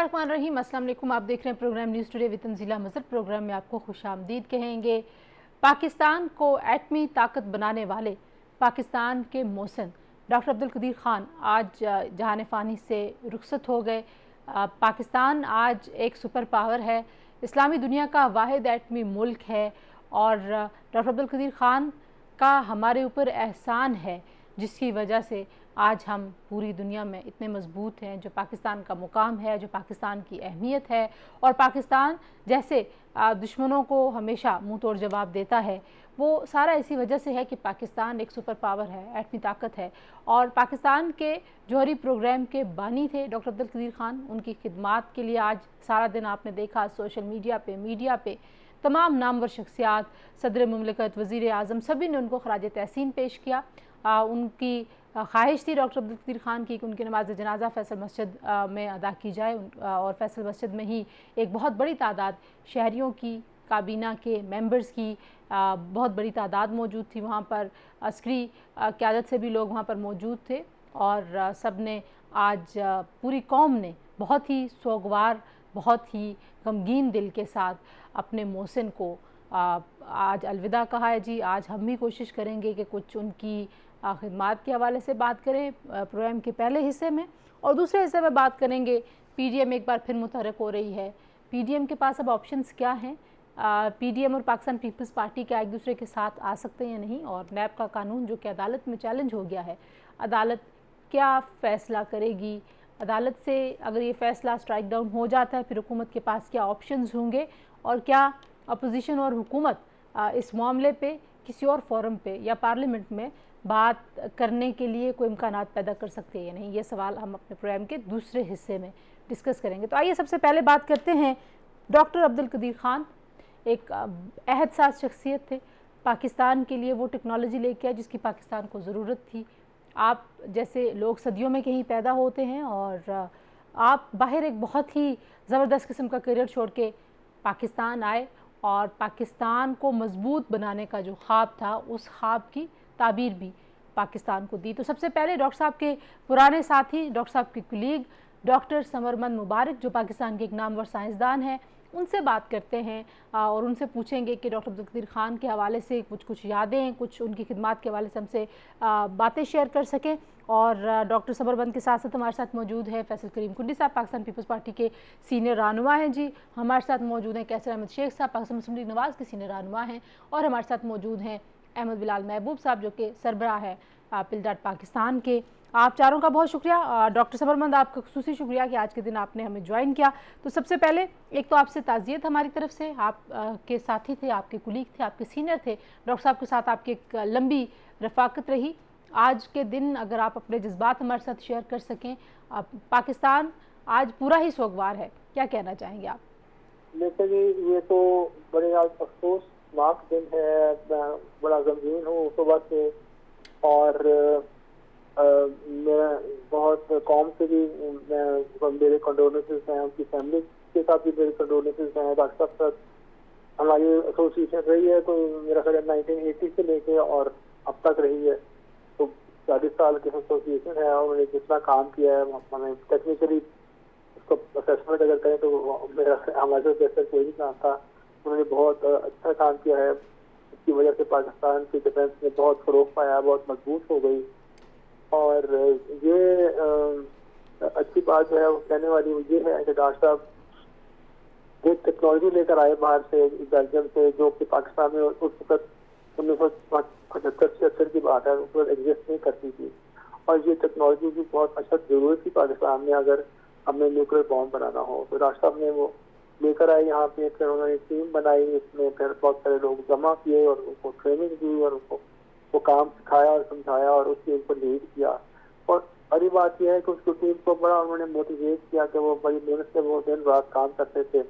बिस्मिल्लाहिर्रहमानिर्रहीम। अस्सलाम वालेकुम। आप देख रहे हैं program news today with Tanzeela Mazhar. Program में आपको खुशामदीद कहेंगे। पाकिस्तान को एटमी ताकत बनाने वाले पाकिस्तान के मोहसिन डॉक्टर अब्दुल कदीर ख़ान आज जहान फ़ानी से रुखसत हो गए। पाकिस्तान आज एक सुपर पावर है, इस्लामी दुनिया का वाहिद एटमी मुल्क है और डॉक्टर अब्दुल कदीर ख़ान का हमारे ऊपर एहसान है जिसकी वजह से आज हम पूरी दुनिया में इतने मजबूत हैं। जो पाकिस्तान का मुकाम है, जो पाकिस्तान की अहमियत है और पाकिस्तान जैसे दुश्मनों को हमेशा मुंह तोड़ जवाब देता है, वो सारा इसी वजह से है कि पाकिस्तान एक सुपर पावर है, एटमी ताकत है। और पाकिस्तान के जौहरी प्रोग्राम के बानी थे डॉक्टर अब्दुल कदीर ख़ान। उनकी खिदमात के लिए आज सारा दिन आपने देखा सोशल मीडिया पे, मीडिया पे तमाम नामवर शख्सियात, सदर मुमलिकत, वज़ीर आज़म, सभी ने उनको खराज तहसीन पेश किया। उनकी ख्वाहिश थी डॉक्टर अब्दुल कदीर ख़ान की कि उनकी नमाज जनाजा फैसल मस्जिद में अदा की जाए और फैसल मस्जिद में ही एक बहुत बड़ी तादाद शहरियों की, काबीना के मेंबर्स की बहुत बड़ी तादाद मौजूद थी। वहाँ पर अस्करी क़यादत से भी लोग वहाँ पर मौजूद थे और सब ने आज पूरी कौम ने बहुत ही सोगवार, बहुत ही गमगीन दिल के साथ अपने मोहसिन को आज अलविदा कहा है। जी, आज हम भी कोशिश करेंगे कि कुछ उनकी खिदमात के हवाले से बात करें प्रोग्राम के पहले हिस्से में, और दूसरे हिस्से में बात करेंगे पीडीएम एक बार फिर मुतहरक हो रही है। पीडीएम के पास अब ऑप्शंस क्या हैं, पीडीएम और पाकिस्तान पीपल्स पार्टी क्या एक दूसरे के साथ आ सकते हैं या नहीं, और नैब का कानून जो कि अदालत में चैलेंज हो गया है, अदालत क्या फ़ैसला करेगी। अदालत से अगर ये फ़ैसला स्ट्राइक डाउन हो जाता है फिर हुकूमत के पास क्या ऑप्शंस होंगे, और क्या अपोजिशन और हुकूमत इस मामले पे किसी और फोरम पे या पार्लियामेंट में बात करने के लिए कोई इम्कानात पैदा कर सकते हैं या नहीं। ये सवाल हम अपने प्रोग्राम के दूसरे हिस्से में डिस्कस करेंगे। तो आइए सबसे पहले बात करते हैं डॉक्टर अब्दुल कदीर ख़ान। एक अहदसास शख्सियत थे, पाकिस्तान के लिए वो टेक्नोलॉजी लेके आए जिसकी पाकिस्तान को ज़रूरत थी। आप जैसे लोग सदियों में कहीं पैदा होते हैं और आप बाहर एक बहुत ही ज़बरदस्त किस्म का करियर छोड़ के पाकिस्तान आए और पाकिस्तान को मजबूत बनाने का जो ख्वाब था, उस ख्वाब की ताबीर भी पाकिस्तान को दी। तो सबसे पहले डॉक्टर साहब के पुराने साथी, डॉक्टर साहब के कुलीग डॉक्टर समरमंद मुबारक, जो पाकिस्तान के एक नामवर साइंसदान हैं, उनसे बात करते हैं और उनसे पूछेंगे कि डॉक्टर अब्दुल कदीर ख़ान के हवाले से कुछ यादें, कुछ उनकी खिदमात के हवाले से हमसे बातें शेयर कर सकें। और डॉक्टर समरमंद के साथ साथ हमारे साथ मौजूद है फैसल करीम कुंडी साहब, पाकिस्तान पीपल्स पार्टी के सीनियर रहनुमा हैं। जी, हमारे साथ मौजूद हैं कैसर अहमद शेख साहब, पाकिस्तान मुस्लिम लीग नवाज़ के सीनियर रहनुमा हैं, और हमारे साथ मौजूद हैं अहमद बिलाल महबूब साहब जो कि सरबराह है पिलडाट पाकिस्तान के। आप चारों का बहुत शुक्रिया। डॉक्टर समरमंद, आपका खुसूसी शुक्रिया कि आज के दिन आपने हमें ज्वाइन किया। तो सबसे पहले एक तो आपसे ताज़ियत हमारी तरफ से, आप के साथी थे, आपके कुलीग थे, आपके सीनियर थे, डॉक्टर साहब के साथ आपकी एक लंबी रफ़ाकत रही। आज के दिन अगर आप अपने जज्बात हमारे साथ शेयर कर सकें, पाकिस्तान आज पूरा ही सोगवार है, क्या कहना चाहेंगे आप? लेकिन ये तो बड़े अफसोसनाक दिन है, बड़ा गमगीन हूँ सुबह से, और मैं बहुत कौम से भी मेरे कंडोलेंसेस हैं, उनकी फैमिली के साथ भी मेरे कंडोलेंसेस हैं। डॉक्टर साहब साथ हमारी एसोसिएशन रही है तो मेरा ख्याल 1980 से लेके और अब तक रही है, तो 40 साल की एसोसिएशन है। और उन्होंने जितना काम किया है, हमें टेक्निकली उसको असेसमेंट अगर करें तो मेरा हमारे बेहतर कोई नहीं काम था। उन्होंने बहुत अच्छा काम किया है, इसकी वजह से पाकिस्तान की डिफेंस ने बहुत फरोग पाया, बहुत मजबूत हो गई। और ये अच्छी बात जो है वो कहने वाली ये है कि डॉक्टर साहब एक टेक्नोलॉजी लेकर आए बाहर से, बेल्जियम से, जो कि पाकिस्तान में उस वक्त 1975-76 की बात है, उस वक्त एग्जिस्ट नहीं करती थी। और ये टेक्नोलॉजी की बहुत अच्छा जरूरत थी पाकिस्तान में अगर हमें न्यूक्लियर बॉम्ब बनाना हो। तो डॉक्टर साहब ने वो लेकर आए यहाँ पे, फिर उन्होंने टीम बनाई, इसमें फिर बहुत सारे लोग जमा किए और उनको ट्रेनिंग दी और उनको वो काम सिखाया और समझाया और उसके ऊपर लीड किया। और बड़ी बात यह है कि उसको टीम को बड़ा उन्होंने मोटिवेट किया कि वो बड़ी मेहनत से वो दिन रात काम करते थे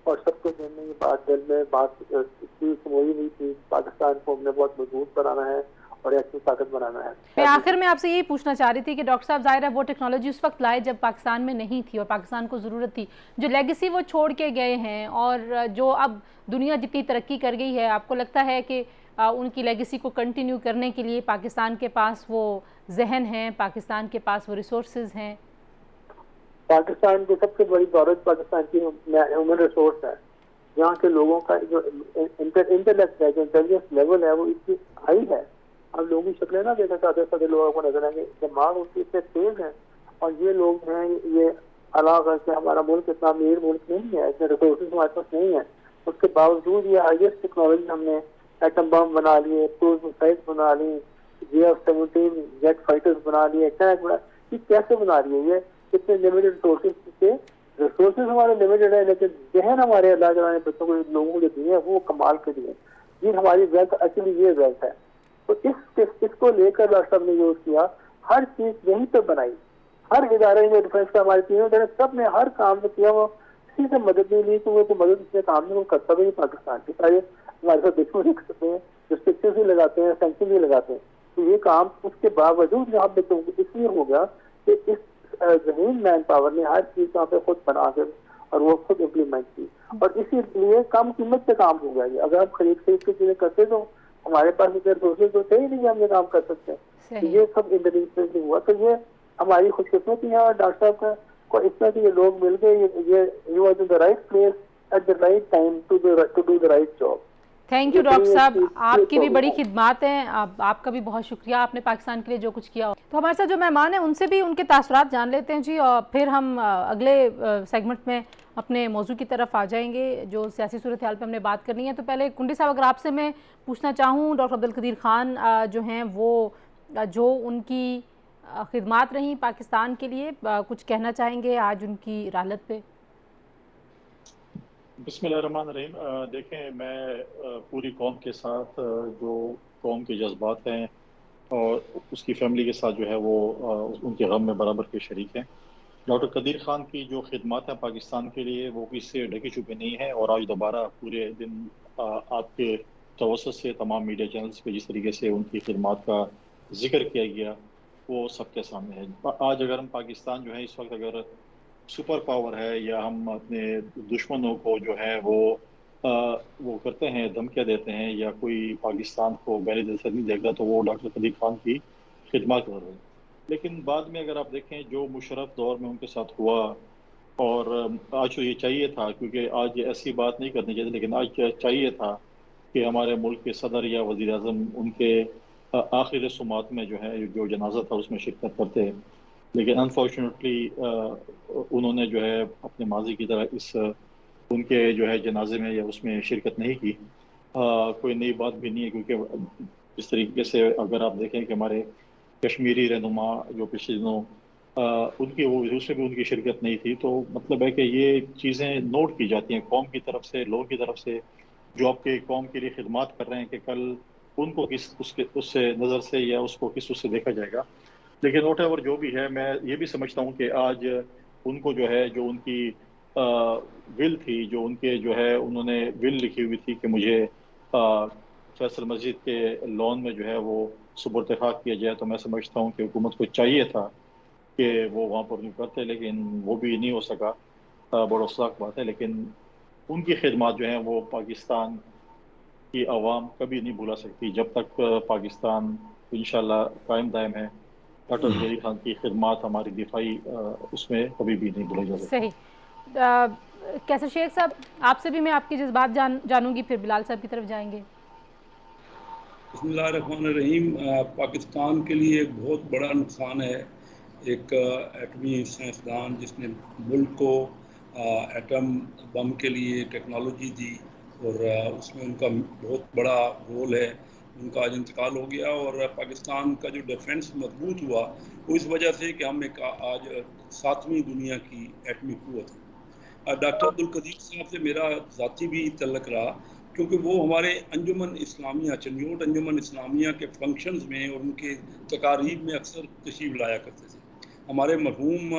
और सबके दिल में ये बात समोई हुई थी, पाकिस्तान को हमने बहुत मजबूत बनाना है और ऐसी ताकत बनाना है। मैं आखिर में आपसे यही पूछना चाह रही थी कि डॉक्टर साहब, जाहिर है वो टेक्नोलॉजी उस वक्त लाए जब पाकिस्तान में नहीं थी और पाकिस्तान को ज़रूरत थी, जो लेगेसी वो छोड़ के गए हैं और जो अब दुनिया जितनी तरक्की कर गई है, आपको लगता है कि उनकी लेगेसी को कंटिन्यू करने के लिए पाकिस्तान के पास वो जहन है, पाकिस्तान के पास वो रिसोर्सेज हैं? पाकिस्तान की सबसे बड़ी दौलत पाकिस्तान की ह्यूमन रिसोर्स है। यहाँ के लोगों का जो इंटेलेक्ट है, जो इंटेलिजेंस लेवल है, वो इतनी हाई है। हम लोगों की शक्लें ना देखना चाहते सादे लोगों को नजर आएंगे, दिमाग उनकी इतने तेज है। और ये लोग हैं, ये अलावा से हमारा मुल्क इतना अमीर मुल्क नहीं है, इतने रिसोर्सेज हमारे पास नहीं है। उसके बावजूद ये हाईएस्ट टेक्नोलॉजी हमने एटम बम बना लिए, क्रूज मिसाइल बना ली, JF-17 जेट फाइटर्स बना लिए, टैंक बना, ये कैसे बना रही है? ये इतने लिमिटेड रिसोर्सेज से, रिसोर्सेज हमारे लिमिटेड है, लेकिन जहन हमारे अल्लाह ताला ने बच्चों को, लोगों को जो दिए हैं, वो कमाल के दिए। ये हमारी वेल्थ, एक्चुअली ये वेल्थ है। तो इसको लेकर डॉक्टर साहब ने यूज किया, हर चीज यहीं पर बनाई, हर इदारे में, डिफेंस का हमारे तीनों इदारे, सब ने हर काम में किया। वो किसी से मदद नहीं ली, तो मदद इसमें काम नहीं, वो करता भी नहीं। पाकिस्तान के सारे हमारे साथ दुश्मन नहीं कर सकते हैं, रिस्ट्रिक्शन भी लगाते हैं, सैंक्शन भी लगाते हैं। तो ये काम उसके बावजूद यहाँ पे तो इसलिए हो गया कि इस जमीन मैन पावर ने हर चीज यहाँ पे खुद बना कर और वो खुद इम्प्लीमेंट की, और इसीलिए कम कीमत पे काम हो गया। ये अगर हम खरीद के चीजें करते तो हमारे पास इतने रिसोर्सेज तो थे ही नहीं, हम ये काम कर सकते हैं। तो ये सब इंटरनेशनल हुआ। तो ये हमारी खुशकिस्मती है, और डॉक्टर साहब को इस तरह के ये लोग मिल गए, ये ही was in the right place at the right time to do the right job. Thank you doctor साहब, आपकी भी बड़ी खिदमत हैं। आपका भी बहुत शुक्रिया, आपने पाकिस्तान के लिए जो कुछ किया। तो हमारे साथ जो मेहमान हैं उनसे भी उनके तासुरात जान लेते हैं जी, और फिर हम अगले सेगमेंट में अपने मौजू की तरफ आ जाएंगे, जो सियासी सूरत हाल पर हमने बात करनी है। तो पहले कुंडी साहब, अगर आपसे मैं पूछना चाहूँ, डॉक्टर अब्दुल कदीर खान जो हैं वो जो उनकी खिदमत रही पाकिस्तान के लिए, कुछ कहना चाहेंगे आज उनकी राहलत पे? बिस्मिल्लाहिर्रहमानिर्रहीम। देखें, मैं पूरी कौम के साथ जो कौम के जज्बात हैं और उसकी फैमिली के साथ जो है वो उनके गम में बराबर के शरीक हैं। डॉक्टर कदीर खान की जो खिदमत है पाकिस्तान के लिए, वो किससे ढकी छुपी नहीं है। और आज दोबारा पूरे दिन आपके तवज्जो से तमाम मीडिया चैनल्स पे जिस तरीके से उनकी खिदमत का जिक्र किया गया, वो सबके सामने है। आज अगर हम पाकिस्तान जो है इस वक्त अगर सुपर पावर है, या हम अपने दुश्मनों को जो है वो करते हैं, धमकियाँ देते हैं, या कोई पाकिस्तान को गैर दिल से नहीं देखता, तो वो डॉक्टर कदीर खान की खिदमत कर रहे हैं। लेकिन बाद में अगर आप देखें जो मुशर्रफ दौर में उनके साथ हुआ, और आज तो ये चाहिए था, क्योंकि आज ऐसी बात नहीं करनी चाहिए, लेकिन आज चाहिए था कि हमारे मुल्क के सदर या वज़ीर आज़म उनके आखिरी रसूमात में जो है जो जनाजा था उसमें शिरकत करते हैं। लेकिन अनफॉर्चुनेटली उन्होंने जो है अपने माजी की तरह इस उनके जो है जनाजे में या उसमें शिरकत नहीं की। कोई नई बात भी नहीं है, क्योंकि इस तरीके से अगर आप देखें कि हमारे कश्मीरी रहनुमा जो पिछले दिनों उनकी वो उसमें भी उनकी शिरकत नहीं थी, तो मतलब है कि ये चीज़ें नोट की जाती हैं कौम की तरफ से, लोगों की तरफ से जो आपके कौम के लिए खिदमत कर रहे हैं, कि कल उनको किस उससे नज़र से या उसको किस उससे देखा जाएगा। लेकिन वोट एवर जो भी है, मैं ये भी समझता हूँ कि आज उनको जो है जो उनकी विल थी, जो उनके जो है उन्होंने विल लिखी हुई थी कि मुझे फैसल मस्जिद के लॉन में जो है वो सुपुर्द खाक किया जाए, तो मैं समझता हूँ कि हुकूमत को चाहिए था कि वो वहाँ पर नहीं करते, लेकिन वो भी नहीं हो सका। बड़ा अफसोस बात है। लेकिन उनकी खिदमत जो है वो पाकिस्तान की आवाम कभी नहीं भुला सकती, जब तक पाकिस्तान इंशाल्लाह कायम दायम है। डॉक्टर कदीर खान की खिदमत हमारी दिफाई उसमें कभी भी नहीं भुलाई जा सकती। सही। कैसर शेख साहब, आपसे भी मैं आपके जज्बात जानूंगी, फिर बिलाल साहब की तरफ जाएंगे। बिस्मिल्लाहिर्रहमानिर्रहीम। पाकिस्तान के लिए एक बहुत बड़ा नुकसान है एक एटमी साइंसदान जिसने मुल्क को एटम बम के लिए टेक्नोलॉजी दी, और उसमें उनका बहुत बड़ा रोल है। उनका आज इंतकाल हो गया, और पाकिस्तान का जो डिफेंस मजबूत हुआ वो इस वजह से कि हम एक आज 7वीं दुनिया की एटमी कुव्वत है। डॉक्टर अब्दुल कदीर साहब से मेरा ज़ाती भी तल्लक रहा, क्योंकि वो हमारे अंजुमन इस्लामिया, चनियोट अंजुमन इस्लामिया के फंक्शंस में और उनके तकारीब में अक्सर तशरीफ़ लाया करते थे। हमारे मरहूम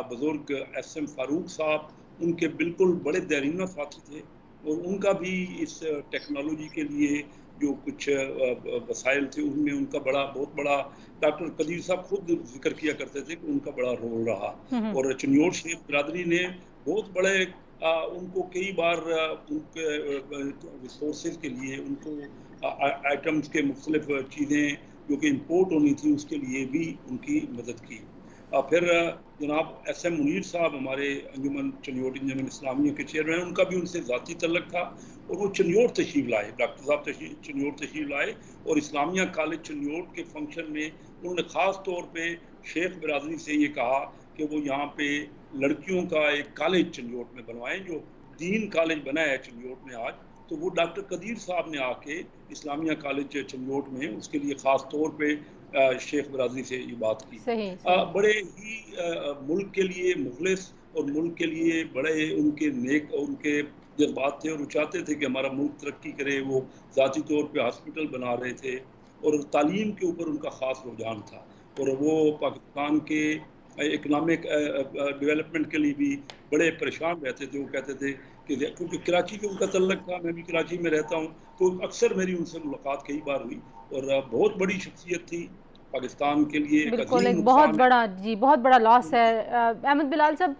बुज़ुर्ग SM फ़ारूक साहब उनके बिल्कुल बड़े देरीना साथी थे, और उनका भी इस टेक्नोलॉजी के लिए जो कुछ वसाइल थे उनमें उनका बहुत बड़ा डॉक्टर कदीर साहब खुद जिक्र किया करते थे कि उनका बड़ा रोल रहा। और चनियोट शेख बिरादरी ने बहुत बड़े उनको कई बार उनके रिसोर्सेज के लिए उनको आइटम्स के मुख्तलिफ चीज़ें जो कि इम्पोर्ट होनी थी उसके लिए भी उनकी मदद की। फिर जनाब SM मुनीर साहब हमारे अंजुमन चनियोट इंजमन इस्लामिया के चेयरमैन, उनका भी उनसे ज़ाती तल्लक था और वो चनियोट तशरीफ़ लाए, डॉक्टर साहब चनियोट तशरीफ़ लाए और इस्लामिया कॉलेज चनियोट के फंक्शन में उन्होंने ख़ास तौर पे शेख बिरादरी से ये कहा कि वो यहाँ पे लड़कियों का एक कॉलेज चनियोट में बनवाएं, जो दीन कॉलेज बना है चनियोट में आज। तो वो डॉक्टर कदीर साहब ने आके इस्लामिया कॉलेज चनियोट में उसके लिए ख़ास तौर पे शेख बिरादरी से ये बात की। सही, सही। बड़े ही मुल्क के लिए मुखलिस और मुल्क के लिए बड़े उनके नेक और उनके जज्बात थे और वो चाहते थे कि हमारा मुल्क तरक्की करे। वो ज़ाती तौर पे हॉस्पिटल बना रहे थे और तालीम के ऊपर उनका ख़ास रुझान था और वो पाकिस्तान के इकनॉमिक डेवलपमेंट के लिए भी बड़े परेशान रहते थे। वो कहते थे कि क्योंकि कराची के उनका तल्लक था, मैं भी कराची में रहता हूँ, तो अक्सर मेरी उनसे मुलाकात कई बार हुई और बहुत बड़ी शख्सियत थी पाकिस्तान के लिए। बिल्कुल, एक बहुत बड़ा, जी बहुत बड़ा लॉस है। अहमद बिलाल साहब,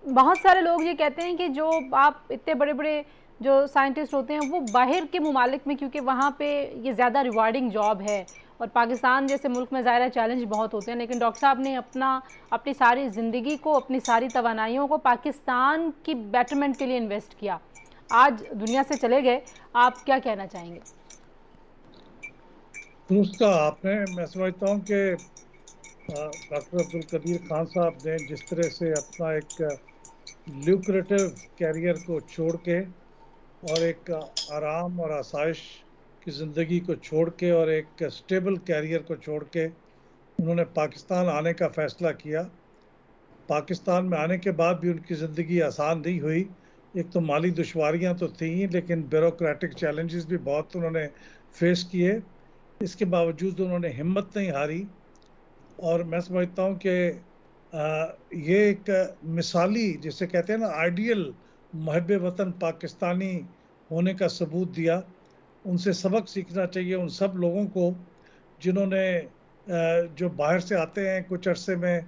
बहुत सारे लोग ये कहते हैं कि जो आप इतने बड़े बड़े जो साइंटिस्ट होते हैं वो बाहर के ममालिक में, क्योंकि वहाँ पे ये ज़्यादा रिवार्डिंग जॉब है और पाकिस्तान जैसे मुल्क में ज़ाहिर चैलेंज बहुत होते हैं, लेकिन डॉक्टर साहब ने अपनी सारी ज़िंदगी को, अपनी सारी तवानाइयों को पाकिस्तान की बेटरमेंट के लिए इन्वेस्ट किया। आज दुनिया से चले गए, आप क्या कहना चाहेंगे? दुरुस्त कहा आपने। मैं समझता हूँ कि डॉक्टर अब्दुल कदीर खान साहब ने जिस तरह से अपना एक ल्यूक्रेटिव कैरियर को छोड़ के और एक आराम और आसाइश की ज़िंदगी को छोड़ के और एक स्टेबल कैरियर को छोड़ के उन्होंने पाकिस्तान आने का फ़ैसला किया। पाकिस्तान में आने के बाद भी उनकी ज़िंदगी आसान नहीं हुई। एक तो माली दुश्वारियाँ तो थीं, लेकिन ब्यूरोक्रेटिक चैलेंजेस भी बहुत उन्होंने फेस किए। इसके बावजूद उन्होंने हिम्मत नहीं हारी और मैं समझता हूँ कि ये एक मिसाली, जिसे कहते हैं ना आइडियल महब वतन पाकिस्तानी होने का सबूत दिया। उनसे सबक सीखना चाहिए उन सब लोगों को जिन्होंने जो बाहर से आते हैं कुछ अरसे में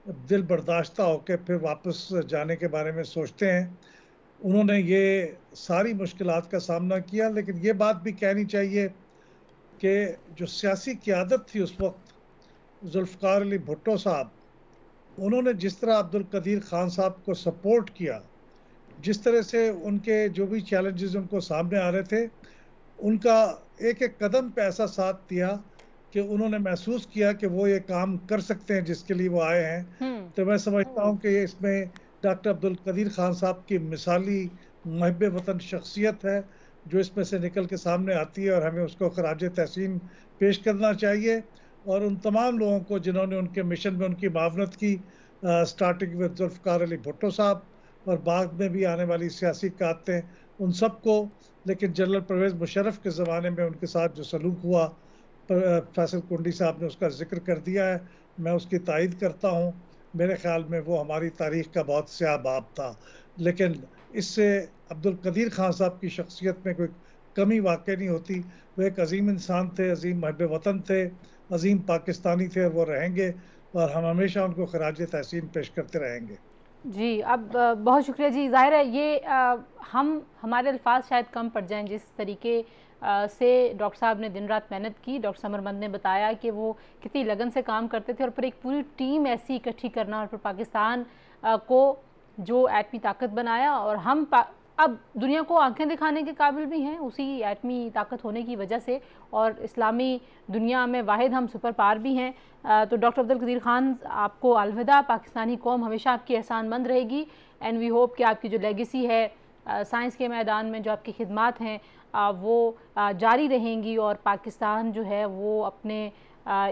दिल बर्दाश्ता होकर फिर वापस जाने के बारे में सोचते हैं। उन्होंने ये सारी मुश्किलात का सामना किया, लेकिन ये बात भी कहनी चाहिए कि जो सियासी क़यादत थी उस वक्त, जुल्फ़िकार अली भुट्टो साहब, उन्होंने जिस तरह अब्दुल कदीर खान साहब को सपोर्ट किया, जिस तरह से उनके जो भी चैलेंजेस उनको सामने आ रहे थे, उनका एक एक कदम पे ऐसा साथ दिया कि उन्होंने महसूस किया कि वो ये काम कर सकते हैं जिसके लिए वो आए हैं। तो मैं समझता हूँ कि इसमें डॉक्टर अब्दुल कदीर खान साहब की मिसाली महब वतन शख्सियत है जो इसमें से निकल के सामने आती है और हमें उसको खराज तहसीन पेश करना चाहिए। और उन तमाम लोगों को जिन्होंने उनके मिशन में उनकी मावनत की, स्टार्टिंग विद जुल्फ़िकार अली भुट्टो साहब और बाद में भी आने वाली सियासी क़यादतें, उन सब को। लेकिन जनरल परवेज़ मुशर्रफ के ज़माने में उनके साथ जो सलूक हुआ, फैसल कुंडी साहब ने उसका जिक्र कर दिया है, मैं उसकी तायद करता हूँ। मेरे ख़्याल में वो हमारी तारीख़ का बहुत स्याह बाब था, लेकिन इससे अब्दुल कदीर खान साहब की शख्सियत में कोई कमी वाक़ई नहीं होती। वो एक अजीम इंसान थे, अजीम महब वतन थे, अजीम पाकिस्तानी थे और वो रहेंगे और हम हमेशा उनको खराज तहसीन पेश करते रहेंगे। जी, अब बहुत शुक्रिया जी। ज़ाहिर है ये हमारे अल्फाज शायद कम पड़ जाएं जिस तरीके से डॉक्टर साहब ने दिन रात मेहनत की। डॉक्टर समरमंद ने बताया कि वो कितनी लगन से काम करते थे और फिर एक पूरी टीम ऐसी इकट्ठी करना और फिर पाकिस्तान को जो एटमी ताकत बनाया और हम अब दुनिया को आंखें दिखाने के काबिल भी हैं उसी एटमी ताकत होने की वजह से, और इस्लामी दुनिया में वाहिद हम सुपर पावर भी हैं। तो डॉक्टर अब्दुल कदीर खान, आपको अलविदा। पाकिस्तानी कौम हमेशा आपकी एहसानमंद रहेगी एंड वी होप कि आपकी जो लेगेसी है साइंस के मैदान में, जो आपकी खिदमात हैं वो जारी रहेंगी और पाकिस्तान जो है वो अपने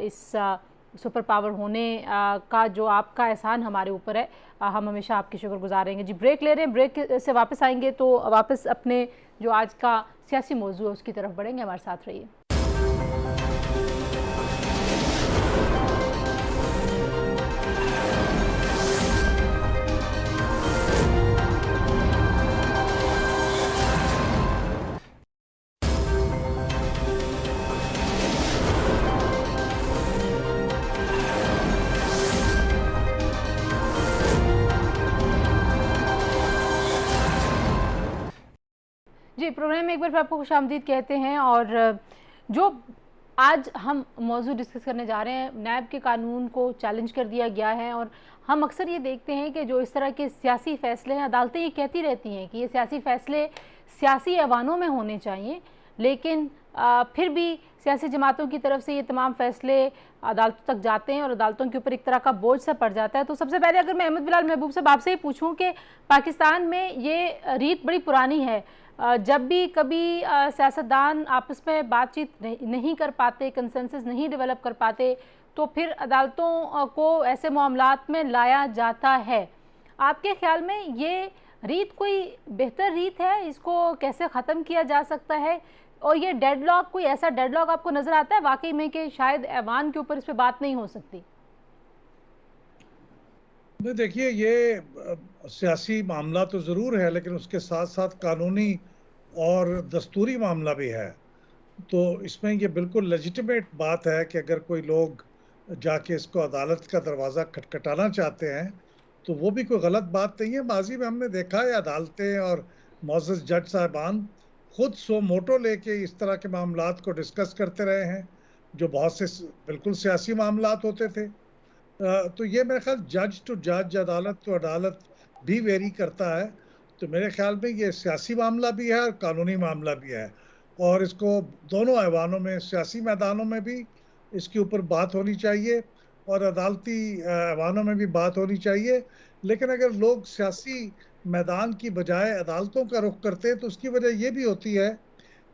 इस सुपर पावर होने का जो आपका एहसान हमारे ऊपर है, हम हमेशा आपके शुक्रगुजार रहेंगे। जी, ब्रेक ले रहे हैं, ब्रेक से वापस आएंगे तो वापस अपने जो आज का सियासी मौजू है उसकी तरफ बढ़ेंगे। हमारे साथ रहिए। जी, प्रोग्राम में एक बार फिर आपको खुशामदीद कहते हैं। और जो आज हम मौजूद डिस्कस करने जा रहे हैं, नैब के कानून को चैलेंज कर दिया गया है और हम अक्सर ये देखते हैं कि जो इस तरह के सियासी फैसले हैं, अदालतें ये कहती रहती हैं कि ये सियासी फैसले सियासी ऐवानों में होने चाहिए, लेकिन फिर भी सियासी जमातों की तरफ से ये तमाम फैसले अदालतों तक जाते हैं और अदालतों के ऊपर एक तरह का बोझ सा पड़ जाता है। तो सबसे पहले अगर मैं अहमद बिलाल महबूब साहब आपसे ही पूछूं कि पाकिस्तान में ये रीत बड़ी पुरानी है, जब भी कभी सियासतदान आपस में बातचीत नहीं कर पाते, कंसेंसस नहीं डेवलप कर पाते, तो फिर अदालतों को ऐसे मामलात में लाया जाता है। आपके ख्याल में ये रीत कोई बेहतर रीत है? इसको कैसे ख़त्म किया जा सकता है? और ये डेडलॉक, कोई ऐसा डेडलॉक आपको नज़र आता है वाकई में कि शायद ऐवान के ऊपर इस पर बात नहीं हो सकती? नहीं, देखिए, ये सियासी मामला तो ज़रूर है, लेकिन उसके साथ साथ कानूनी और दस्तूरी मामला भी है। तो इसमें ये बिल्कुल लेजिटिमेट बात है कि अगर कोई लोग जाके इसको अदालत का दरवाज़ा खटखटाना चाहते हैं तो वो भी कोई गलत बात नहीं है। माजी में हमने देखा है अदालतें और मौजूद जज साहबान खुद सो मोटो लेके इस तरह के मामलात को डिस्कस करते रहे हैं, जो बहुत से बिल्कुल सियासी मामलात होते थे। तो ये मेरे ख्याल जज टू जज, अदालत टू अदालत भी वेरी करता है। तो मेरे ख्याल में ये सियासी मामला भी है और कानूनी मामला भी है, और इसको दोनों ऐवानों में, सियासी मैदानों में भी इसके ऊपर बात होनी चाहिए और अदालती ऐवानों में भी बात होनी चाहिए। लेकिन अगर लोग सियासी मैदान की बजाय अदालतों का रुख करते हैं तो उसकी वजह ये भी होती है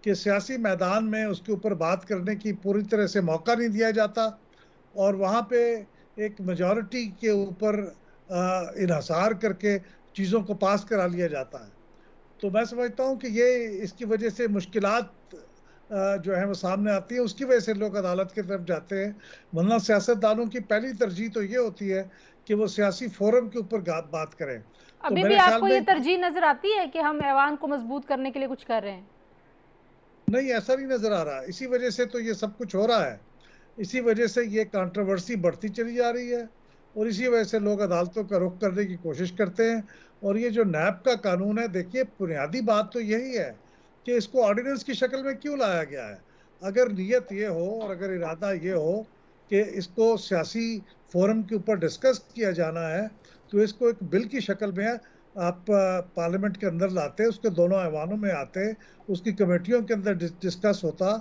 कि सियासी मैदान में उसके ऊपर बात करने की पूरी तरह से मौका नहीं दिया जाता और वहाँ पे एक मेजॉरिटी के ऊपर इन्हसार करके चीज़ों को पास करा लिया जाता है। तो मैं समझता हूँ कि ये इसकी वजह से मुश्किलात जो है वो सामने आती है, उसकी वजह से लोग अदालत की तरफ जाते हैं। वरना सियासतदानों की पहली तरजीह तो ये होती है कि वो सियासी फोरम के ऊपर बात करें। तो अभी भी आपको ये तरजीह नजर आती है कि हम ऐवान को मजबूत करने के लिए कुछ कर रहे हैं? नहीं, ऐसा नहीं नजर आ रहा। इसी वजह से तो ये सब कुछ हो रहा है, इसी वजह से ये कंट्रोवर्सी बढ़ती चली जा रही है और इसी वजह से लोग अदालतों का रुख करने की कोशिश करते हैं। और ये जो नैब का कानून है, देखिए, बुनियादी बात तो यही है कि इसको ऑर्डिनेंस की शक्ल में क्यों लाया गया है। अगर नीयत ये हो और अगर इरादा ये हो कि इसको सियासी फोरम के ऊपर डिस्कस किया जाना है तो इसको एक बिल की शक्ल में आप पार्लियामेंट के अंदर लाते, उसके दोनों ऐवानों में आते, उसकी कमेटियों के अंदर डिस्कस होता,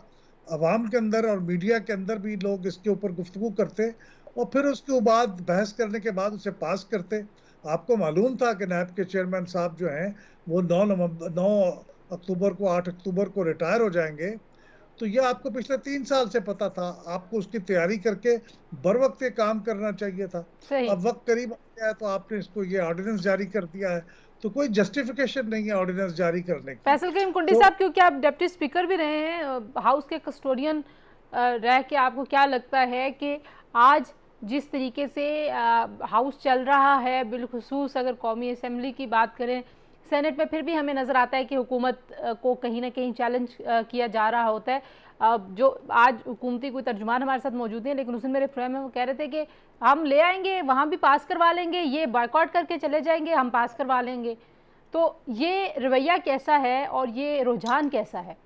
अवाम के अंदर और मीडिया के अंदर भी लोग इसके ऊपर गुफ्तगू करते और फिर उसके बाद बहस करने के बाद उसे पास करते। आपको मालूम था कि नैब के चेयरमैन साहब जो हैं वो 9 अक्टूबर को 8 अक्टूबर को रिटायर हो जाएंगे। तो ये आपको पिछले 3 साल से पता था, आपको उसकी तैयारी करके बर वक्त ये काम करना चाहिए था। अब वक्त करीब आ गया है तो आपने इसको ये ऑर्डिनेंस जारी कर दिया है, तो कोई जस्टिफिकेशन नहीं है ऑर्डिनेंस जारी करने की। फैसल करीम कुंडी साहब, क्योंकि आप डिप्टी स्पीकर भी रहे हैं, हाउस के कस्टोडियन रह के, आपको क्या लगता है कि आज जिस तरीके से हाउस चल रहा है, बिलखुसूस अगर कौमी असम्बली की बात करें, सेनेट में फिर भी हमें नज़र आता है कि हुकूमत को कहीं ना कहीं चैलेंज किया जा रहा होता है। जो आज हुकूमती कोई तर्जुमान हमारे साथ मौजूद हैं, लेकिन उस दिन मेरे फ्रेम में वो कह रहे थे कि हम ले आएंगे, वहाँ भी पास करवा लेंगे, ये बॉयकॉट करके चले जाएंगे, हम पास करवा लेंगे। तो ये रवैया कैसा है और ये रुझान कैसा है?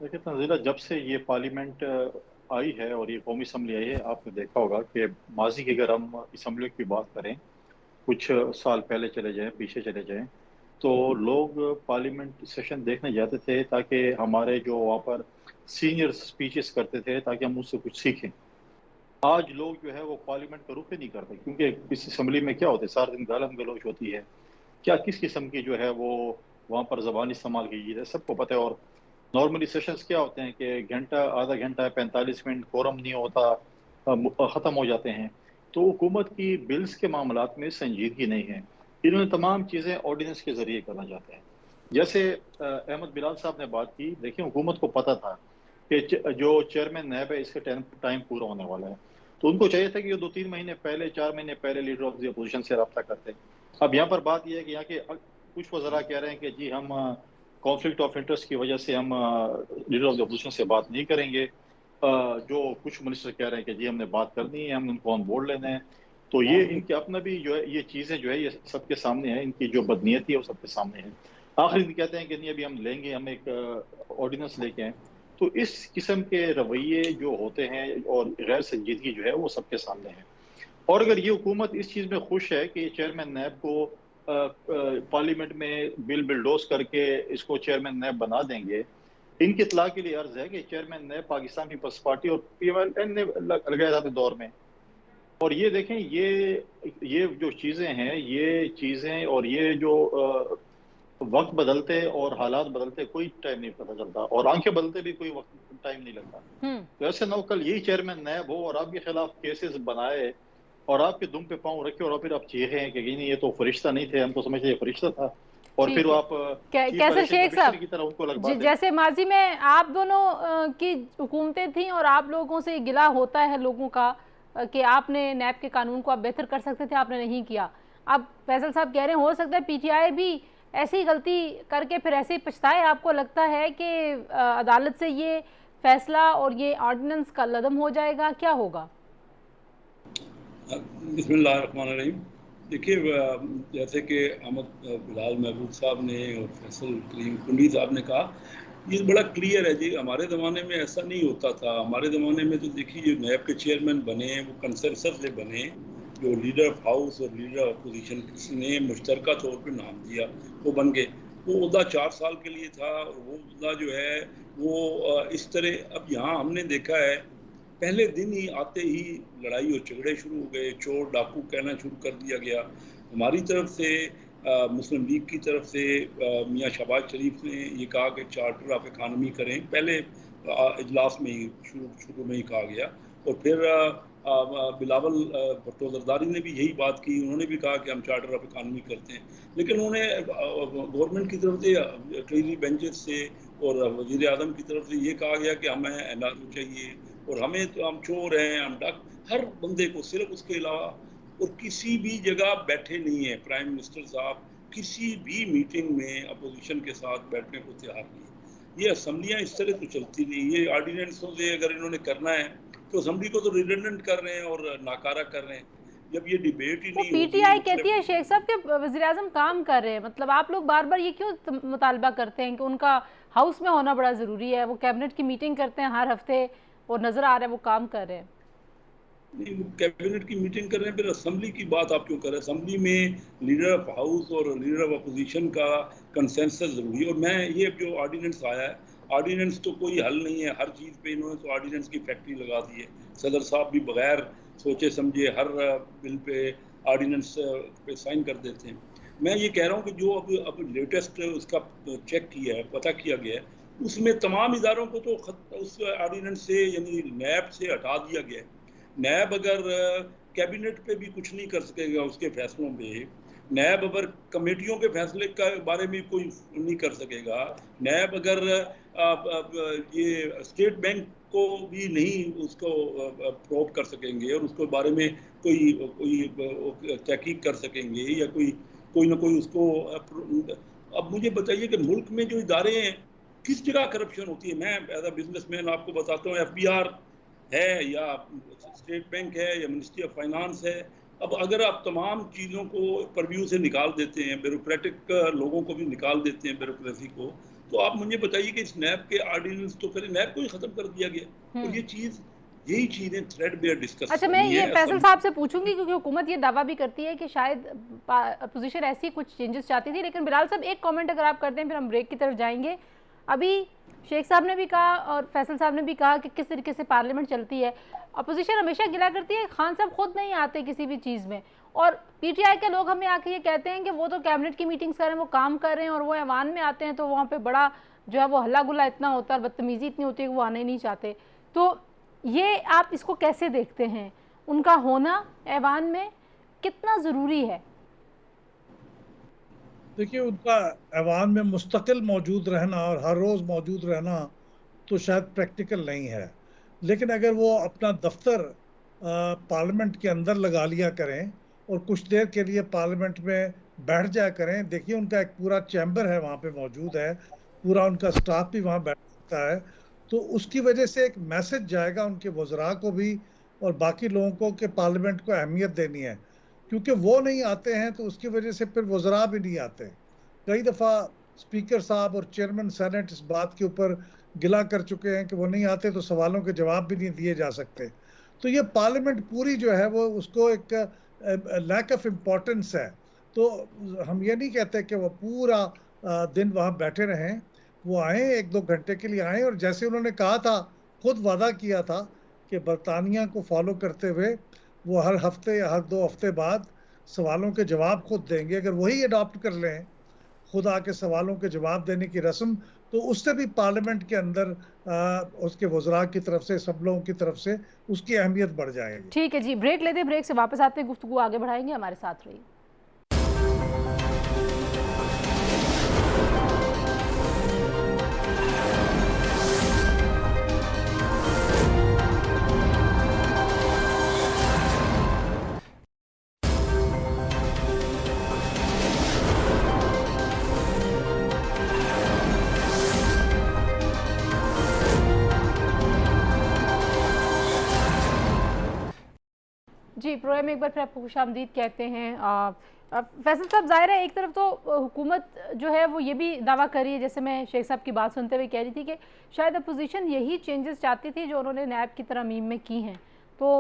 देखिए तंजीला, जब से ये पार्लियामेंट आई है और ये कौमी असम्बली आई है, आपने देखा होगा कि माजी की अगर हम असम्बली की बात करें, कुछ साल पहले चले जाएं, पीछे चले जाएं, तो लोग पार्लियामेंट सेशन देखने जाते थे ताकि हमारे जो वहाँ पर सीनियर स्पीचेस करते थे ताकि हम उससे कुछ सीखें। आज लोग जो है वो पार्लियामेंट का रुख ही नहीं करते, क्योंकि इस असम्बली में क्या होता है, सारा दिन गालम गलोच होती है, क्या किस किस्म की जो है वो वहाँ पर ज़बान इस्तेमाल की है, सबको पता है। और नॉर्मली सेशंस क्या होते हैं कि घंटा, आधा घंटा, 45 मिनट, कोरम नहीं होता, ख़त्म हो जाते हैं। तो हुकूमत की बिल्स के मामलात में संजीदगी नहीं है, इन्होंने तमाम चीज़ें ऑर्डिनेंस के ज़रिए करना चाहते हैं। जैसे अहमद बिलाल साहब ने बात की, देखिए हुकूमत को पता था कि जो चेयरमैन नैब है इसका टाइम पूरा होने वाला है, तो उनको चाहिए था कि ये 2-3 महीने पहले, 4 महीने पहले लीडर ऑफ द अपोजिशन से रब्ता करते। अब यहाँ पर बात यह है कि यहाँ के कुछ वज़रा कह रहे हैं कि जी हम कॉन्फ्लिक्ट ऑफ इंटरेस्ट की वजह से हम लीडर ऑफ द अपोजिशन से बात नहीं करेंगे। जो कुछ मिनिस्टर कह रहे हैं कि जी हमने बात करनी है, हमने उनको ऑन बोर्ड लेना है। तो ये इनके अपना भी जो है ये चीज़ें जो है ये सबके सामने है, इनकी जो बदनीयती है वो सबके सामने है। आखिर कहते हैं कि नहीं अभी हम लेंगे, हम एक ऑर्डिनेंस लेके आए। तो इस किस्म के रवैये जो होते हैं और गैर संजीदगी जो है वो सबके सामने है। और अगर ये हुकूमत इस चीज़ में खुश है कि चेयरमैन नैब को पार्लियामेंट में बिल बिल्डोज करके इसको चेयरमैन नैब बना देंगे, इनकी इत्तला के लिए अर्ज है कि चेयरमैन नैब पाकिस्तान पीपल्स पार्टी और PMLN ने लगाया था अपने दौर में। और ये देखें, ये जो चीज़ें हैं, ये चीज़ें और ये जो वक्त बदलते और हालात बदलते कोई टाइम नहीं पता चलता, और आंखें बदलते भी कोई वक्त टाइम नहीं लगता। तो ऐसे ना कल यही चेयरमैन नैब हो और आपके खिलाफ केसेस बनाए और आपके दुम पे पाँव रखे और फिर आप चीखें कि नहीं ये तो फरिश्ता नहीं थे, हम तो समझते ये फरिश्ता था, और फिर आप कैसर शेख साहब की तरह उनको लगवा दें। जैसे माजी में आप दोनों की हुकूमतें थी और आप लोगों से गिला होता है लोगों का कि आपने नैब के कानून को आप बेहतर कर सकते थे, आपने नहीं किया। अब फैसल साहब कह रहे हैं हो सकता है PTI भी ऐसी गलती करके फिर ऐसे ही पछताए। आपको लगता है कि अदालत से ये फैसला और ये ऑर्डिनेंस का लदम हो जाएगा, क्या होगा? बिस्मिल्लाहिर्रहमानिर्रहीम। देखिए, जैसे कि अहमद बिलाल महबूब साहब ने और फैसल करीम कुंडी साहब ने कहा, ये बड़ा क्लियर है जी। हमारे ज़माने में ऐसा नहीं होता था। हमारे ज़माने में तो देखिए जो नैब के चेयरमैन बने वो कंसेंसस से बने, जो लीडर ऑफ हाउस और लीडर ऑफ अपोजिशन किसी ने मुश्तरका तौर पे नाम दिया, वो बन गए। वो उहदा 4 साल के लिए था और वो उहदा जो है वो इस तरह। अब यहाँ हमने देखा है पहले दिन ही आते ही लड़ाई और झगड़े शुरू हो गए, चोर डाकू कहना शुरू कर दिया गया। हमारी तरफ से मुस्लिम लीग की तरफ से मियाँ शहबाज शरीफ ने ये कहा कि चार्टर ऑफ इकानमी करें, पहले इजलास में ही शुरू में ही कहा गया। और फिर बिलावल भुट्टो जरदारी ने भी यही बात की, उन्होंने भी कहा कि हम चार्टर ऑफ इकानमी करते हैं। लेकिन उन्होंने गवर्नमेंट की तरफ से, ट्रेजरी बेंचेस से और वज़ीर आज़म की तरफ से ये कहा गया कि हमें एनआरओ चाहिए और हमें तो हम चोर हैं, हम डक, हर बंदे को सिर्फ उसके अलावा और किसी भी जगह बैठे नहीं है। प्राइम मिनिस्टर साहब किसी भी मीटिंग में अपोजिशन के साथ बैठने को तैयार नहीं। ये असम्बलियाँ इस तरह तो चलती नहीं। ये ऑर्डिनेंसों से अगर इन्होंने करना है तो असम्बली को तो रिडंडेंट कर रहे हैं और नाकारा कर रहे हैं। जब ये डिबेट ही नहीं होगी। PTI कहती है शेख साहब के वज़ीर आज़म काम कर रहे हैं, मतलब आप लोग बार बार ये क्यों मुतालबा करते हैं कि उनका हाउस में होना बड़ा ज़रूरी है? वो कैबिनेट की मीटिंग करते हैं हर हफ्ते और नज़र आ रहा है वो काम कर रहे हैं। नहीं, वो कैबिनेट की मीटिंग कर रहे हैं, फिर असम्बली की बात आप क्यों कर रहे हैं? असम्बली में लीडर ऑफ हाउस और लीडर ऑफ अपोजिशन का कंसेंसस ज़रूरी है। और मैं ये जो ऑर्डिनेंस आया है, ऑर्डिनेंस तो कोई हल नहीं है। हर चीज़ पे इन्होंने तो ऑर्डिनेंस की फैक्ट्री लगा दी है। सदर साहब भी बगैर सोचे समझे हर बिल पे ऑर्डिनेंस पे साइन कर देते हैं। मैं ये कह रहा हूँ कि जो अब लेटेस्ट उसका चेक किया है, पता किया गया है, उसमें तमाम इदारों को तो उस ऑर्डिनेंस से यानी नैब से हटा दिया गया है। नैब अगर कैबिनेट पे भी कुछ नहीं कर सकेगा उसके फैसलों पे, नैब अगर कमेटियों के फैसले के बारे में कोई नहीं कर सकेगा, नैब अगर ये स्टेट बैंक को भी नहीं उसको प्रोब कर सकेंगे और उसके बारे में कोई तहकीक कर सकेंगे या कोई ना कोई उसको। अब मुझे बताइए कि मुल्क में जो इदारे हैं किस जगह करप्शन होती है? मैं एज अ बिजनेसमैन आपको बताता हूँ, FBR है या स्टेट बैंक है या मिनिस्ट्री ऑफ फाइनेंस है। अब अगर आप तमाम चीज़ों को परव्यू से निकाल देते हैं, ब्यूरोक्रेटिक लोगों को भी निकाल देते हैं, ब्यूरोक्रेसी को, तो आप मुझे बताइए कि इस नैब के ऑर्डिनेंस तो फिर नैब को ही खत्म कर दिया गया। और यही चीज़ें थ्रेडबेयर डिस्कस। अच्छा, मैं ये फैसल साहब से पूछूंगी क्योंकि हुकूमत ये दावा भी करती है कि शायद अपोजिशन ऐसी कुछ चेंजेस चाहती थी। लेकिन बिलाल साहब एक कमेंट अगर आप करते हैं फिर हम ब्रेक की तरफ जाएंगे। अभी शेख साहब ने भी कहा और फैसल साहब ने भी कहा कि किस तरीके से पार्लियामेंट चलती है। अपोजिशन हमेशा गिला करती है खान साहब खुद नहीं आते किसी भी चीज़ में, और PTI के लोग हमें आके ये कहते हैं कि वो तो कैबिनेट की मीटिंग्स कर रहे हैं, वो काम कर रहे हैं, और वो ऐवान में आते हैं तो वहाँ पे बड़ा जो है वो हल्ला गुल्ला इतना होता है और बदतमीज़ी इतनी होती है कि वो आने ही नहीं चाहते। तो ये आप इसको कैसे देखते हैं? उनका होना ऐवान में कितना ज़रूरी है? देखिए, उनका ऐवान में मुस्तकिल मौजूद रहना और हर रोज़ मौजूद रहना तो शायद प्रैक्टिकल नहीं है, लेकिन अगर वो अपना दफ्तर पार्लियामेंट के अंदर लगा लिया करें और कुछ देर के लिए पार्लियामेंट में बैठ जाया करें। देखिए, उनका एक पूरा चैम्बर है वहाँ पे मौजूद है, पूरा उनका स्टाफ भी वहाँ बैठता है, तो उसकी वजह से एक मैसेज जाएगा उनके वज़रा को भी और बाकी लोगों को कि पार्लियामेंट को अहमियत देनी है। क्योंकि वो नहीं आते हैं तो उसकी वजह से फिर वज़रा भी नहीं आते। कई दफ़ा स्पीकर साहब और चेयरमैन सेनेट इस बात के ऊपर गिला कर चुके हैं कि वो नहीं आते तो सवालों के जवाब भी नहीं दिए जा सकते। तो ये पार्लियामेंट पूरी जो है वो उसको एक लैक ऑफ इम्पोर्टेंस है। तो हम ये नहीं कहते कि वो पूरा दिन वहाँ बैठे रहें, वो आए 1-2 घंटे के लिए आए, और जैसे उन्होंने कहा था, खुद वादा किया था कि बरतानिया को फॉलो करते हुए वो हर हफ्ते या हर 2 हफ्ते बाद सवालों के जवाब खुद देंगे। अगर वही अडॉप्ट कर लें, खुद आके सवालों के जवाब देने की रस्म, तो उससे भी पार्लियामेंट के अंदर उसके वज़रा की तरफ से, सब लोगों की तरफ से उसकी अहमियत बढ़ जाएगी। ठीक है जी, ब्रेक लेते, ब्रेक से वापस आते हैं, गुफ्तगू आगे बढ़ाएंगे, हमारे साथ रहिए। जी, प्रोग्राम में एक बार फिर आपको खुशामदीद कहते हैं। फैसल साहब, ज़ाहिर है एक तरफ तो हुकूमत जो है वो ये भी दावा कर रही है, जैसे मैं शेख साहब की बात सुनते हुए कह रही थी कि शायद अपोजिशन यही चेंजेस चाहती थी जो उन्होंने नैब की तरमीम में की हैं। तो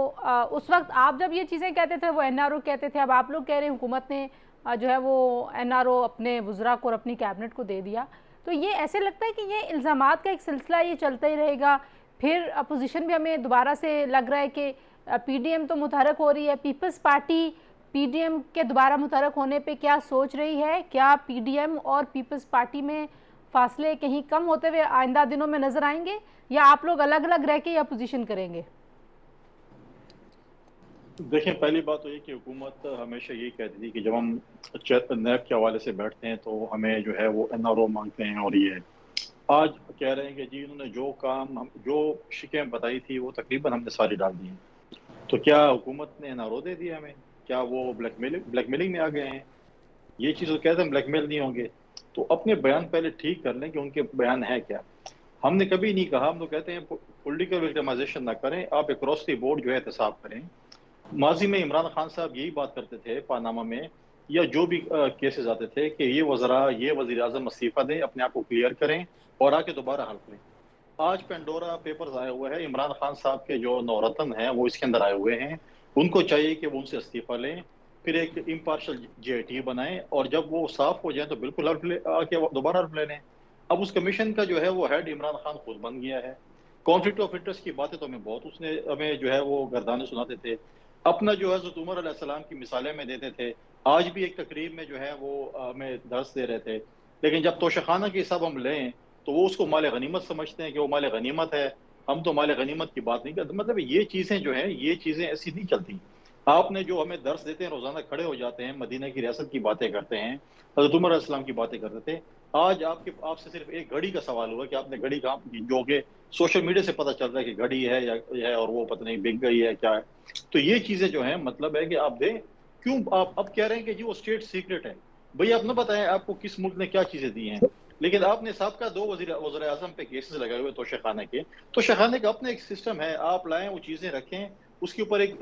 उस वक्त आप जब ये चीज़ें कहते थे वो NRO कहते थे, अब आप लोग कह रहे हैं हुकूमत ने जो है वो NRO अपने वज़रा को और अपनी कैबिनेट को दे दिया। तो ये ऐसे लगता है कि ये इल्ज़ामात का एक सिलसिला ये चलता ही रहेगा। फिर अपोजिशन भी हमें दोबारा से लग रहा है कि PDM तो मुतहरक हो रही है, पीपल्स पार्टी PDM के दोबारा मुतहरक होने पे क्या सोच रही है? क्या PDM और पीपल्स पार्टी में फासले कहीं कम होते हुए आइंदा दिनों में नजर आएंगे, या आप लोग अलग अलग रह के अपोजिशन करेंगे? देखिए, पहली बात तो ये कि हुकूमत हमेशा यही कहती थी कि जब हम नैब के हवाले से बैठते हैं तो हमें जो है वो NRO मांगते हैं, और ये आज कह रहे हैं कि जी उन्होंने जो काम जो शिकायत बताई थी वो तकरीबन हमने सारी डाल दी हैं। तो क्या हुकूमत ने NRO दे दिया हमें? क्या वो ब्लैकमेलिंग में आ गए हैं? ये चीज़ तो कहते हैं ब्लैकमेल नहीं होंगे। तो अपने बयान पहले ठीक कर लें कि उनके बयान है क्या। हमने कभी नहीं कहा, हम तो कहते हैं पॉलिटिकल विक्टिमाइजेशन ना करें, आप अक्रॉस द बोर्ड जो है एहतसाब करें। माजी में इमरान खान साहब यही बात करते थे पानामा में, या जो भी केसेस आते थे कि ये वज़रा, ये वज़ीर आज़म इस्तीफ़ा दें, अपने आप को क्लियर करें और आके दोबारा हल करें। आज पेंडोरा पेपर्स आए हुए हैं, इमरान खान साहब के जो नौरतन हैं वो इसके अंदर आए हुए हैं। उनको चाहिए कि वो उनसे इस्तीफ़ा लें, फिर एक इम्पार्शल JIT बनाएं, और जब वो साफ हो जाए तो बिल्कुल आके दोबारा हल्फ ले लें। अब उस कमीशन का जो है वो हेड इमरान खान खुद बन गया है। कॉन्फ्लिक्ट ऑफ इंटरेस्ट की बातें तो हमें बहुत उसने हमें जो है वो गर्दाने सुनाते थे, अपना जो है हज़रत उमर अलैहिस्सलाम की मिसालें में देते थे। आज भी एक तकरीब में जो है वो हमें दर्स दे रहे थे। लेकिन जब तोशाखाना की हिसाब हम लें तो वो उसको माल गनीमत समझते हैं कि वो माल गनीमत है, हम तो माल गनीमत की बात नहीं करते। मतलब ये चीज़ें जो है, ये चीज़ें ऐसी नहीं चलती। आपने जो हमें दर्स देते हैं, रोज़ाना खड़े हो जाते हैं, मदीना की रियासत की बातें करते हैं, हज़रत उमर अलैहिस्सलाम की बातें करते थे। आज आपसे सिर्फ एक घड़ी का सवाल हुआ कि आपने घड़ी कहाँ, जो कि सोशल मीडिया से पता चल रहा है कि घड़ी है या है, और वो पता नहीं बिक गई है क्या है। तो ये चीज़ें जो हैं, मतलब है कि आप दें, क्यों आप अब कह रहे हैं कि जी वो स्टेट सीक्रेट है। भैया आप न बताएं आपको किस मुल्क ने क्या चीज़ें दी हैं। लेकिन आपने साहब का 2 वज़ीर आज़म पे केसेस लगाए हुए तोशाखाने के। तोशाखाने का अपना एक सिस्टम है, आप लाएं, वो चीज़ें रखें, उसके ऊपर एक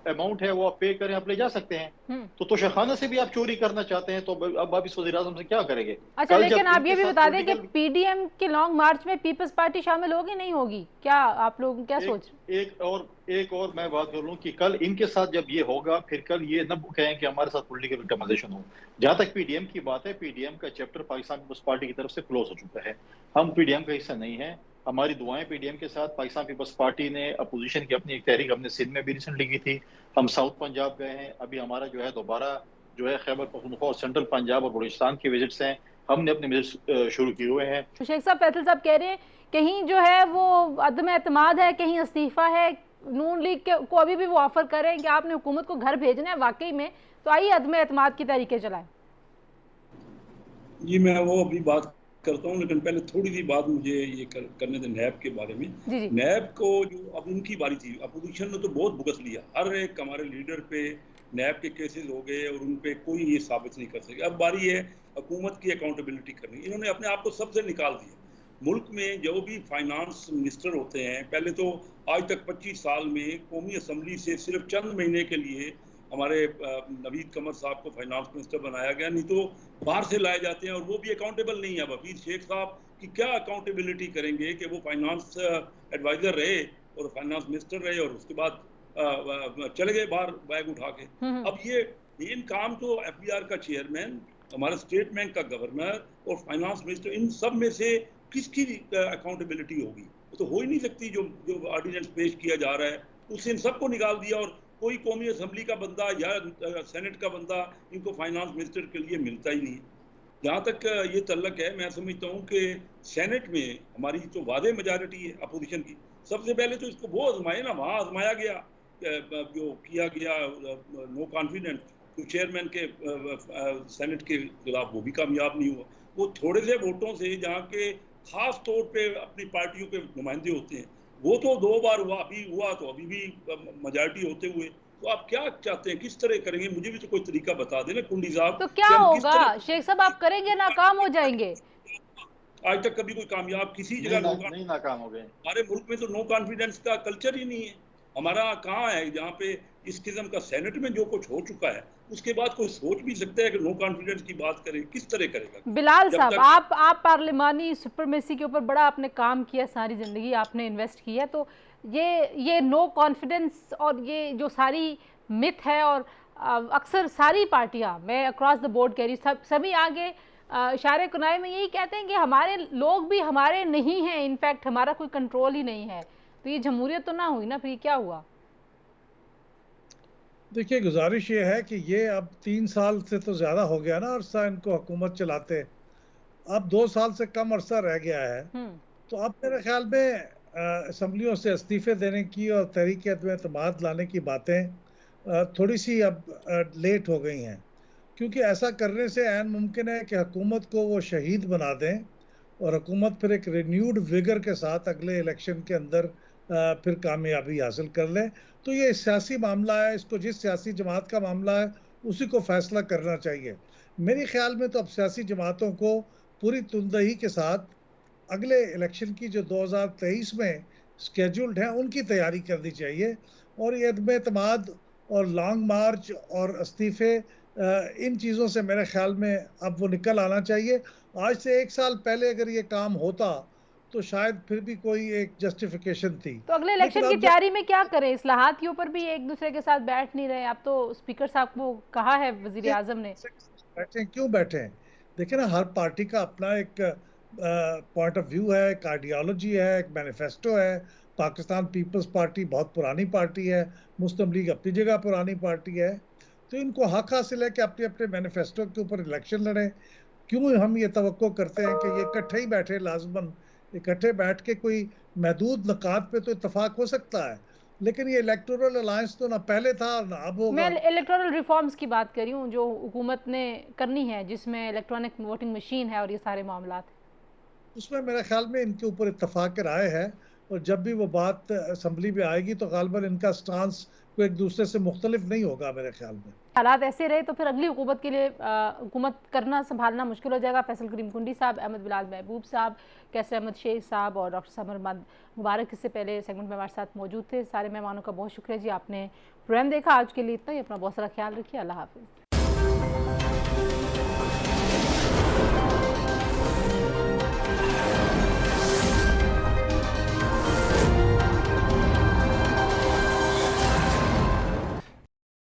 अमाउंट है, वो आप पे करें, आप ले जा सकते हैं। तो तोशाखाना से भी आप चोरी करना चाहते हैं, तो अब आप इस वज़ीर आज़म से क्या करेंगे? अच्छा, लेकिन आप ये भी बता दें कि PDM के लॉन्ग मार्च में पीपल्स पार्टी शामिल होगी नहीं होगी, क्या आप लोग क्या सोच? एक और मैं बात कर लूं कि कल इनके साथ जब ये होगा, फिर कल ये न कहें कि हमारे साथ पॉलिटिकल विक्टिमाइजेशन हो। जहां तक PDM की बात है, PDM का चैप्टर पाकिस्तान पीपल्स पार्टी की तरफ से क्लोज हो चुका है। हम PDM का हिस्सा नहीं है। हमारी दुआएं PDM के साथ। पाकिस्तान पीपल्स पार्टी ने अपोजिशन की अपनी एक तहरीक हमने सिंध में भी रिसेंटली की थी। हम साउथ पंजाब गए हैं, अभी हमारा जो है दोबारा जो है खैबर पख्तूनख्वा और सेंट्रल पंजाब और बलूचिस्तान के विजिट्स हैं, हमने अपने विजिट्स शुरू किए हुए हैं। शेख साहब, फैसल साहब कह रहे हैं कहीं जो है वो अदम एतमाद है, कहीं इस्तीफा है। नून लीग को अभी भी वो ऑफर कर रहे हैं कि आपने हुकूमत को घर भेजना है वाकई में, तो आइए अदम एतमाद की तरीके चलाएं। जी, मैं वो अभी बात करता हूँ, लेकिन पहले थोड़ी सी बात मुझे ये करने दें नैब के बारे में। नैब को जो अब उनकी बारी थी, अपोजिशन ने तो बहुत भुगत लिया। हर एक हमारे लीडर पे नैब के केसेस हो गए और उन पे कोई ये साबित नहीं कर सके। अब बारी है हुकूमत की अकाउंटेबिलिटी करनी। इन्होंने अपने आप को सबसे निकाल दिया। मुल्क में जो भी फाइनेंस मिनिस्टर होते हैं, पहले तो आज तक 25 साल में कौमी असम्बली से सिर्फ चंद महीने के लिए हमारे नवीद कमर साहब को फाइनेंस मिनिस्टर बनाया गया, नहीं तो बाहर से लाए जाते हैं और वो भी अकाउंटेबल नहीं है। अब हफीज शेख साहब कि क्या अकाउंटेबिलिटी करेंगे कि वो फाइनेंस एडवाइजर रहे और फाइनेंस मिनिस्टर रहे और उसके बाद चले गए बाहर बैग उठा के। अब ये मेन काम तो एफबीआर का चेयरमैन, हमारा स्टेट बैंक का गवर्नर और फाइनेंस मिनिस्टर, इन सब में से किसकी अकाउंटेबिलिटी होगी? वो तो हो ही नहीं सकती। जो ऑर्डिनेंस पेश किया जा रहा है उससे इन सबको निकाल दिया और कोई कौमी असम्बली का बंदा या सेनेट का बंदा इनको फाइनेंस मिनिस्टर के लिए मिलता ही नहीं है। जहाँ तक ये तल्लक है, मैं समझता हूँ कि सेनेट में हमारी जो वादे मेजॉरिटी है अपोजिशन की, सबसे पहले तो इसको वो आजमाए ना, वहाँ आजमाया गया जो किया गया नो कॉन्फिडेंस तो चेयरमैन के सेनेट के खिलाफ, वो भी कामयाब नहीं हुआ। वो थोड़े से वोटों से जहाँ के खास तौर पे अपनी पार्टियों के नुमाइंदे होते हैं, वो तो 2 बार हुआ, अभी हुआ तो अभी भी मेजॉरिटी होते हुए। तो आप क्या चाहते हैं, किस तरह करेंगे? मुझे भी तो कोई तरीका बता देना कुंडी साहब। तो क्या होगा शेख साहब, आप करेंगे नाकाम हो जाएंगे? आज तक कभी कोई कामयाब किसी जगह नहीं नाकाम हो गए। हमारे मुल्क में तो नो कॉन्फिडेंस का कल्चर ही नहीं है। हमारा कहाँ है जहाँ पे इस किस्म का सेनेट में जो कुछ हो चुका है, उसके बाद कोई सोच भी सकता है कि नो कॉन्फिडेंस की बात करे? किस तरह करेगा? बिलाल साहब, आप पार्लिमानी सुपरमेसी के ऊपर बड़ा आपने काम किया, सारी जिंदगी आपने इन्वेस्ट किया, तो ये नो कॉन्फिडेंस और ये जो सारी मिथ है, और अक्सर सारी पार्टियां, मैं अक्रॉस द बोर्ड कह रही हूँ, सभी आगे इशारे कुनाए में यही कहते हैं कि हमारे लोग भी हमारे नहीं हैं, इनफैक्ट हमारा कोई कंट्रोल ही नहीं है। तो ये जमहूरियत तो ना हुई ना, फिर क्या हुआ? देखिए, गुजारिश ये है कि ये अब 3 साल से तो ज़्यादा हो गया ना अरसा इनको हुकूमत चलाते, अब 2 साल से कम अरसा रह गया है। तो अब मेरे ख्याल में असम्बलियों से इस्तीफे देने की और तहरीक एतमाद लाने की बातें थोड़ी सी अब लेट हो गई हैं, क्योंकि ऐसा करने से ऐन मुमकिन है कि हुकूमत को वो शहीद बना दें और हुकूमत फिर एक रिन्यूड विगर के साथ अगले इलेक्शन के अंदर फिर कामयाबी हासिल कर ले। तो ये सियासी मामला है, इसको जिस सियासी जमात का मामला है उसी को फैसला करना चाहिए। मेरे ख्याल में तो अब सियासी जमातों को पूरी तुंदही के साथ अगले इलेक्शन की जो 2023 में स्केड्यूल्ड है उनकी तैयारी करनी चाहिए, और ये अदम एतमाद और लॉन्ग मार्च और इस्तीफे, इन चीज़ों से मेरे ख्याल में अब वो निकल आना चाहिए। आज से 1 साल पहले अगर ये काम होता तो शायद फिर भी कोई एक जस्टिफिकेशन थी। तो अगले इलेक्शन की तैयारी में क्या करें? इस्लाहात के ऊपर भी एक दूसरे के साथ बैठ नहीं रहे। आप तो स्पीकर साहब को कहा है वजीर आजम ने, बैठे क्यों बैठे? देखिए ना, हर पार्टी का अपना एक पॉइंट ऑफ व्यू है, एक आइडियोलॉजी है, एक मैनिफेस्टो है। पाकिस्तान पीपल्स पार्टी बहुत पुरानी पार्टी है, मुस्लिम लीग अपनी जगह पुरानी पार्टी है, तो इनको हक हासिल है कि अपने अपने मैनिफेस्टो के ऊपर इलेक्शन लड़ें। क्यों हम ये तवक्को करते हैं कि ये इकट्ठे ही बैठे? लाजमन इकट्ठे बैठ के कोई महदूद नकात पे तो इतफाक हो सकता है, लेकिन ये इलेक्टोरल अलायंस तो ना पहले था ना अब होगा। मैं इलेक्टोरल रिफॉर्म्स की बात कर रही हूँ जो हुकूमत ने करनी है, जिसमें इलेक्ट्रॉनिक वोटिंग मशीन है और ये सारे मामला, उसमें मेरे ख्याल में इनके ऊपर इत्तफाक राय है, और जब भी वो बात असम्बली में आएगी तो गालिबन इनका स्टांस कोई एक दूसरे से मुख्तलिफ नहीं होगा मेरे ख्याल में। हालात ऐसे रहे तो फिर अगली हुकूमत के लिए हुकूमत करना संभालना मुश्किल हो जाएगा। फैसल करीम कुंडी साहब, अहमद बिलाल महबूब साहब, कैसर अहमद शेख साहब और डॉक्टर समर अहमद मुबारक इससे पहले सेगमेंट में हमारे साथ मौजूद थे। सारे मेहमानों का बहुत शुक्रिया जी, आपने प्रोग्राम देखा। आज के लिए इतना ही। अपना बहुत सारा ख्याल रखिए। अल्लाह हाफिज़।